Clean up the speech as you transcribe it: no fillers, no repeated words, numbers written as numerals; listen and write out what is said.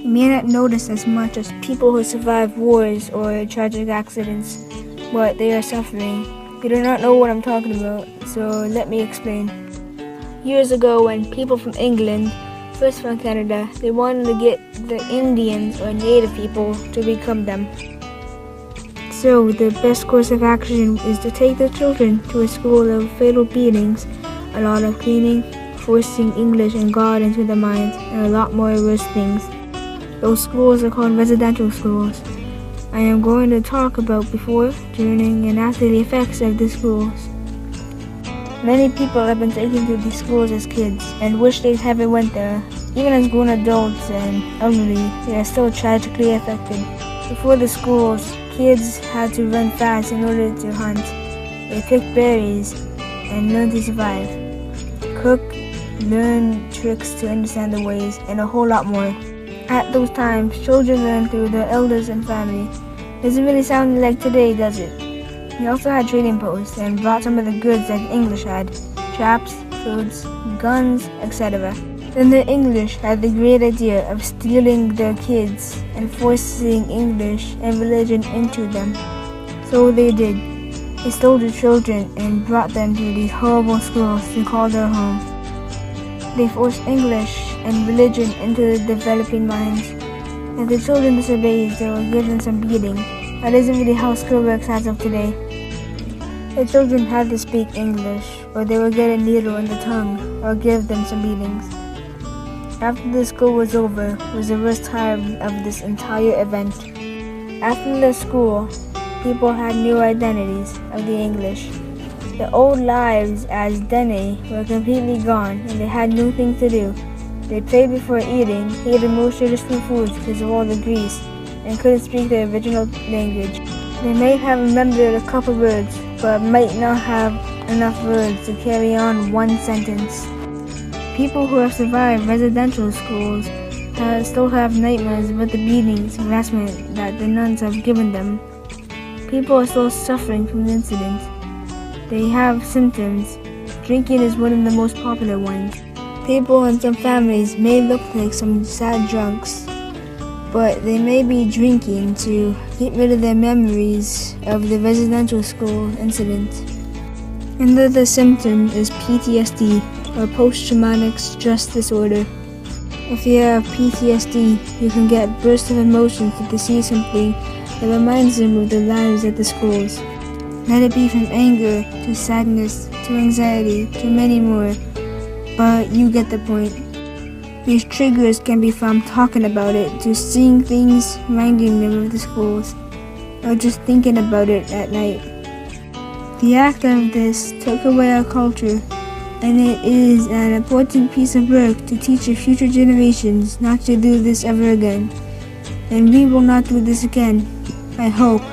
You may not notice as much as people who survive wars or tragic accidents, but they are suffering. You do not know what I'm talking about, so let me explain. Years ago, when people from England first found Canada, they wanted to get the Indians or Native people to become them. So the best course of action is to take their children to a school of fatal beatings, a lot of cleaning, forcing English and God into their minds, and a lot more worse things. Those schools are called residential schools. I am going to talk about before, during, and after the effects of the schools. Many people have been taken to these schools as kids and wish they never went there. Even as grown adults and elderly, they are still tragically affected. Before the schools, kids had to run fast in order to hunt. They pick berries and learn to survive. Cook, learn tricks to understand the ways, and a whole lot more. At those times, children learned through their elders and family. Doesn't really sound like today, does it? They also had trading posts and brought some of the goods that the English had, traps, foods, guns, etc. Then the English had the great idea of stealing their kids and forcing English and religion into them. So they did. They stole the children and brought them to these horrible schools to call their home. They forced English and religion into the developing minds. If the children disobeyed, they were given some beating. That isn't really how school works as of today. The children had to speak English, or they would get a needle in the tongue, or give them some beatings. After the school was over, was the worst time of this entire event. After the school, people had new identities of the English. The old lives as Dene were completely gone, and they had new things to do. They prayed before eating, hated most traditional foods because of all the grease, and couldn't speak their original language. They may have remembered a couple words, but might not have enough words to carry on one sentence. People who have survived residential schools still have nightmares about the beatings and harassment that the nuns have given them. People are still suffering from the incident. They have symptoms. Drinking is one of the most popular ones. People in some families may look like some sad drunks, but they may be drinking to get rid of their memories of the residential school incident. Another symptom is PTSD, or post-traumatic stress disorder. If you have PTSD, you can get bursts of emotions if they see something that reminds them of their lives at the schools. Let it be from anger to sadness to anxiety to many more, but you get the point. These triggers can be from talking about it to seeing things reminding them of the schools, or just thinking about it at night. The act of this took away our culture, and it is an important piece of work to teach the future generations not to do this ever again. And we will not do this again, I hope.